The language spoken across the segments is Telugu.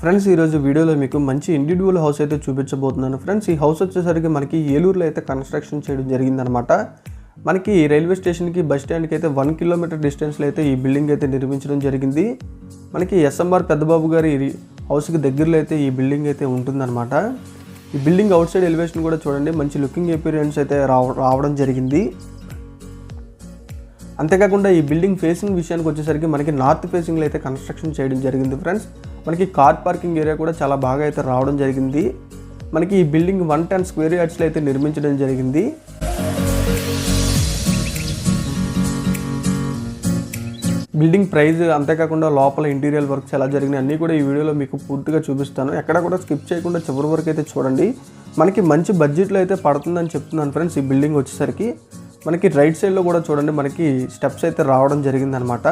ఫ్రెండ్స్ ఈరోజు వీడియోలో మీకు మంచి ఇండివిజువల్ హౌస్ అయితే చూపించబోతున్నాను. ఫ్రెండ్స్ ఈ హౌస్ వచ్చేసరికి మనకి ఏలూరులో అయితే కన్స్ట్రక్షన్ చేయడం జరిగిందనమాట. మనకి రైల్వే స్టేషన్కి బస్ స్టాండ్కి అయితే 1 కిలోమీటర్ డిస్టెన్స్లో అయితే ఈ బిల్డింగ్ అయితే నిర్మించడం జరిగింది. మనకి ఎస్ఎంఆర్ పెద్దబాబు గారి హౌస్కి దగ్గరలో అయితే ఈ బిల్డింగ్ అయితే ఉంటుందన్నమాట. ఈ బిల్డింగ్ అవుట్ సైడ్ ఎలివేషన్ కూడా చూడండి, మంచి లుకింగ్ ఎపీరియన్స్ అయితే రావడం జరిగింది. అంతేకాకుండా ఈ బిల్డింగ్ ఫేసింగ్ విషయానికి వచ్చేసరికి మనకి నార్త్ ఫేసింగ్లో అయితే కన్స్ట్రక్షన్ చేయడం జరిగింది. ఫ్రెండ్స్ మనకి కార్ పార్కింగ్ ఏరియా కూడా చాలా బాగా అయితే రావడం జరిగింది. మనకి ఈ బిల్డింగ్ 110 స్క్వేర్ యార్డ్స్లో అయితే నిర్మించడం జరిగింది. బిల్డింగ్ ప్రైస్ అంతేకాకుండా లోపల ఇంటీరియర్ వర్క్స్ ఎలా జరిగినాయి అన్నీ కూడా ఈ వీడియోలో మీకు పూర్తిగా చూపిస్తాను. ఎక్కడ కూడా స్కిప్ చేయకుండా చివరి వరకు అయితే చూడండి. మనకి మంచి బడ్జెట్లో అయితే పడుతుందని చెప్తున్నాను ఫ్రెండ్స్. ఈ బిల్డింగ్ వచ్చేసరికి మనకి రైట్ సైడ్లో కూడా చూడండి, మనకి స్టెప్స్ అయితే రావడం జరిగిందనమాట.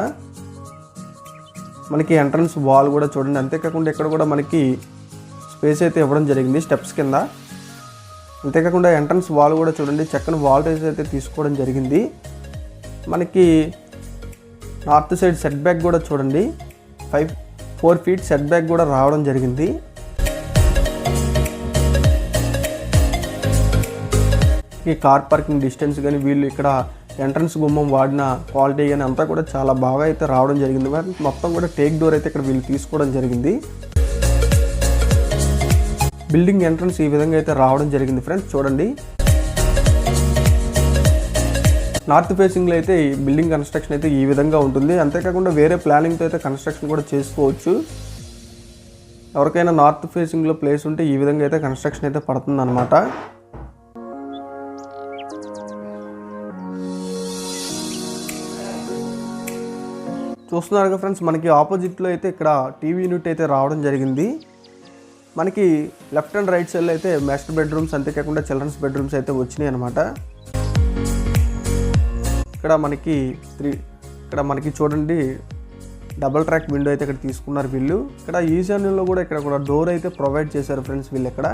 మనకి ఎంట్రన్స్ వాల్ కూడా చూడండి, అంతేకాకుండా ఇక్కడ కూడా మనకి స్పేస్ అయితే ఇవ్వడం జరిగింది స్టెప్స్ కింద. అంతేకాకుండా ఎంట్రన్స్ వాల్ కూడా చూడండి, చక్కని వాల్ రైజ్ అయితే తీసుకోవడం జరిగింది. మనకి నార్త్ సైడ్ సెట్ బ్యాక్ కూడా చూడండి, 4 ఫీట్ సెట్ బ్యాక్ కూడా రావడం జరిగింది. ఈ కార్ పార్కింగ్ డిస్టెన్స్ కానీ వీళ్ళు ఇక్కడ ఎంట్రన్స్ గుమ్మం వాడిన క్వాలిటీ కానీ అంతా కూడా చాలా బాగా అయితే రావడం జరిగింది. మొత్తం కూడా టేక్ డోర్ అయితే ఇక్కడ వీళ్ళు తీసుకోవడం జరిగింది. బిల్డింగ్ ఎంట్రన్స్ ఈ విధంగా అయితే రావడం జరిగింది ఫ్రెండ్స్. చూడండి, నార్త్ ఫేసింగ్లో అయితే ఈ బిల్డింగ్ కన్స్ట్రక్షన్ అయితే ఈ విధంగా ఉంటుంది. అంతేకాకుండా వేరే ప్లానింగ్తో అయితే కన్స్ట్రక్షన్ కూడా చేసుకోవచ్చు. ఎవరికైనా నార్త్ ఫేసింగ్లో ప్లేస్ ఉంటే ఈ విధంగా అయితే కన్స్ట్రక్షన్ అయితే పడుతుంది అన్నమాట. చూస్తున్నారు ఫ్రెండ్స్, మనకి ఆపోజిట్లో అయితే ఇక్కడ టీవీ యూనిట్ అయితే రావడం జరిగింది. మనకి లెఫ్ట్ అండ్ రైట్ సైడ్లో అయితే మాస్టర్ బెడ్రూమ్స్ అంతేకాకుండా చిల్డ్రన్స్ బెడ్రూమ్స్ అయితే వచ్చినాయి అనమాట. ఇక్కడ మనకి చూడండి డబుల్ ట్రాక్ విండో అయితే ఇక్కడ తీసుకున్నారు వీళ్ళు. ఇక్కడ ఈశాన్యంలో కూడా ఇక్కడ కూడా డోర్ అయితే ప్రొవైడ్ చేశారు ఫ్రెండ్స్ వీళ్ళు. ఇక్కడ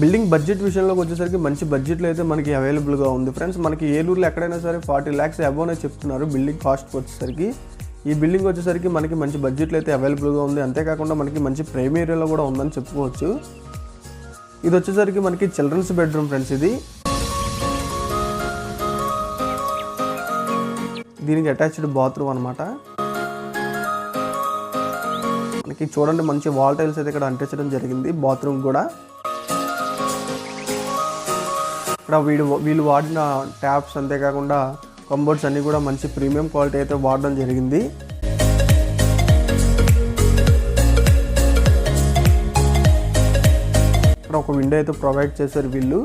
బిల్డింగ్ బడ్జెట్ విషయంలోకి వచ్చేసరికి మంచి బడ్జెట్లో అయితే మనకి అవైలబుల్గా ఉంది ఫ్రెండ్స్. మనకి ఏలూరులో ఎక్కడైనా సరే 40 lakhs అబోనే చెప్తున్నారు బిల్డింగ్ కాస్ట్ వచ్చేసరికి. ఈ బిల్డింగ్ వచ్చేసరికి మనకి మంచి బడ్జెట్లో అయితే అవైలబుల్గా ఉంది. అంతేకాకుండా మనకి మంచి ప్రైమ్ ఏరియాలో కూడా ఉందని చెప్పుకోవచ్చు. ఇది వచ్చేసరికి మనకి చిల్డ్రన్స్ బెడ్రూమ్ ఫ్రెండ్స్. దీనికి అటాచ్డ్ బాత్రూమ్ అనమాట. మనకి చూడండి మంచి వాల్ టైల్స్ అయితే ఇక్కడ అంటించడం జరిగింది బాత్రూమ్ కూడా. ఇక్కడ వీళ్ళు వాడిన ట్యాప్స్ అంతేకాకుండా కంబోర్డ్స్ అన్నీ కూడా మంచి ప్రీమియం క్వాలిటీ అయితే వాడడం జరిగింది. ఇక్కడ ఒక విండో అయితే ప్రొవైడ్ చేశారు వీళ్ళు.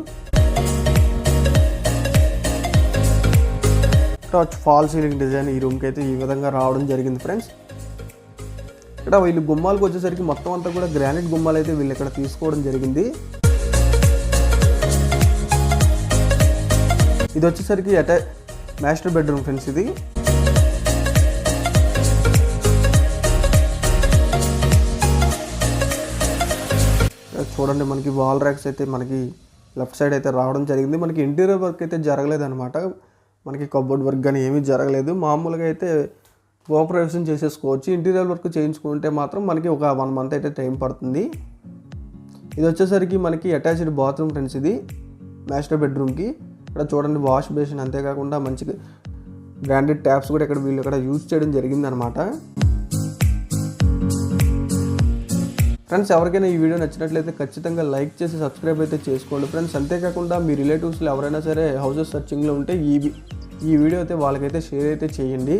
ఇక్కడ ఫాల్ సీలింగ్ డిజైన్ ఈ రూమ్కి అయితే ఈ విధంగా రావడం జరిగింది ఫ్రెండ్స్. ఇక్కడ వీళ్ళు గుమ్మాలకు వచ్చేసరికి మొత్తం అంతా కూడా గ్రానైట్ గుమ్మాలు అయితే వీళ్ళు ఇక్కడ తీసుకోవడం జరిగింది. ఇది వచ్చేసరికి మాస్టర్ బెడ్రూమ్ ఫ్రెండ్స్. ఇది చూడండి, మనకి వాల్ ర్యాక్స్ అయితే మనకి లెఫ్ట్ సైడ్ అయితే రావడం జరిగింది. మనకి ఇంటీరియర్ వర్క్ అయితే జరగలేదు అనమాట. మనకి కబోర్డ్ వర్క్ కానీ ఏమీ జరగలేదు. మామూలుగా అయితే గృహప్రవేశం చేసేసుకోవచ్చు. ఇంటీరియర్ వర్క్ చేయించుకుంటే మాత్రం మనకి ఒక 1 month అయితే టైం పడుతుంది. ఇది వచ్చేసరికి మనకి అటాచ్డ్ బాత్రూమ్ ఫ్రెండ్స్. ఇది మాస్టర్ బెడ్రూమ్కి. ఇక్కడ చూడండి వాష్ బేసిన్ అంతేకాకుండా మంచిగా బ్రాండెడ్ ట్యాప్స్ కూడా ఇక్కడ వీళ్ళు ఇక్కడ యూజ్ చేయడం జరిగింది అనమాట. ఫ్రెండ్స్ ఎవరికైనా ఈ వీడియో నచ్చినట్లయితే ఖచ్చితంగా లైక్ చేసి సబ్స్క్రైబ్ అయితే చేసుకోండి ఫ్రెండ్స్. అంతేకాకుండా మీ రిలేటివ్స్లో ఎవరైనా సరే హౌసెస్ సర్చింగ్లో ఉంటే ఈ వీడియో అయితే వాళ్ళకైతే షేర్ అయితే చేయండి.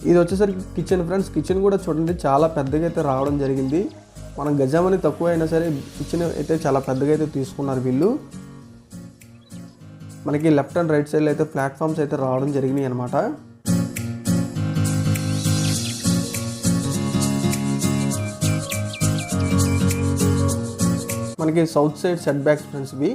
ఇది వచ్చేసరికి కిచెన్ ఫ్రెండ్స్. కిచెన్ కూడా చూడండి చాలా పెద్దగా అయితే రావడం జరిగింది. మనం గజామని తక్కువ అయినా సరే కిచెన్ అయితే చాలా పెద్దగా అయితే తీసుకున్నారు వీళ్ళు. మనకి లెఫ్ట్ అండ్ రైట్ సైడ్లో అయితే ప్లాట్ఫామ్స్ అయితే రావడం జరిగినాయి అనమాట. మనకి south side setbacks friends ఇవి.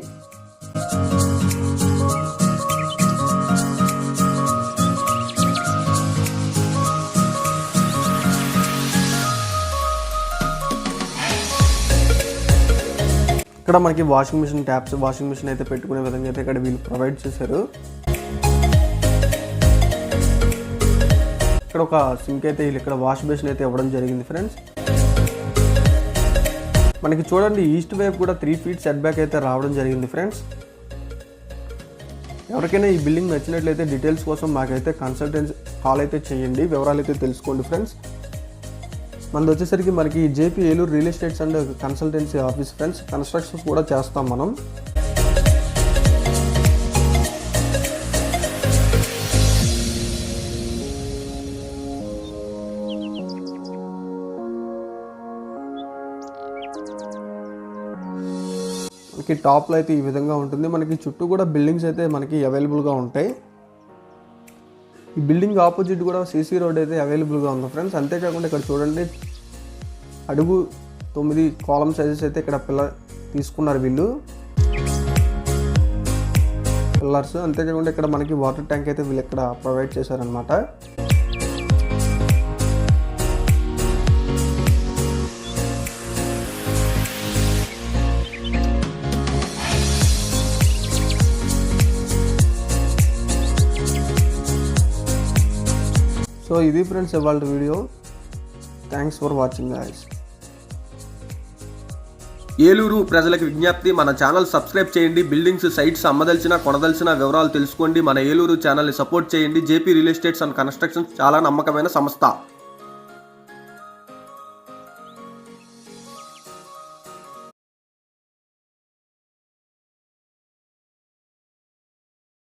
ఇక్కడ మనకి washing machine taps, washing machine అయితే పెట్టుకునే విధంగా అయితే ఇక్కడ వీళ్ళు ప్రొవైడ్ చేశారు. ఇక్కడ ఒక సింక్ అయితే వీళ్ళు ఇక్కడ వాష్ బేసిన్ అయితే ఇవ్వడం జరిగింది ఫ్రెండ్స్. మనకి చూడండి ఈస్ట్ వైపు కూడా 3 feet సెట్ బ్యాక్ అయితే రావడం జరిగింది ఫ్రెండ్స్. ఎవరికైనా ఈ బిల్డింగ్ నచ్చినట్లయితే డీటెయిల్స్ కోసం మాకైతే కన్సల్టెన్సీ కాల్ అయితే చేయండి, వివరాలు అయితే తెలుసుకోండి ఫ్రెండ్స్. మనది వచ్చేసరికి మనకి JP Eluru real estates and consultancy office friends. Constructions కూడా చేస్తాం మనం. మనకి టాప్లో అయితే ఈ విధంగా ఉంటుంది. మనకి చుట్టూ కూడా బిల్డింగ్స్ అయితే మనకి అవైలబుల్గా ఉంటాయి. ఈ బిల్డింగ్ ఆపోజిట్ కూడా సీసీ రోడ్ అయితే అవైలబుల్గా ఉంది ఫ్రెండ్స్. అంతేకాకుండా ఇక్కడ చూడండి అడుగు 9 కాలమ్ సైజెస్ అయితే ఇక్కడ తీసుకున్నారు వీళ్ళు పిల్లర్స్. అంతేకాకుండా ఇక్కడ మనకి వాటర్ ట్యాంక్ అయితే వీళ్ళు ఇక్కడ ప్రొవైడ్ చేశారనమాట. సో ఇది ఫ్రెండ్స్ ఇవాళ video. Thanks for watching guys. Eluru ప్రజలకు విజ్ఞప్తి, మన ఛానల్ సబ్స్క్రైబ్ చేయండి. బిల్డింగ్స్, సైట్స్ అమ్మదలిచిన కొనదలిచిన వివరాలు తెలుసుకోండి. మన ఏలూరు ఛానల్ని సపోర్ట్ చేయండి. JP real estates and constructions చాలా నమ్మకమైన సంస్థ.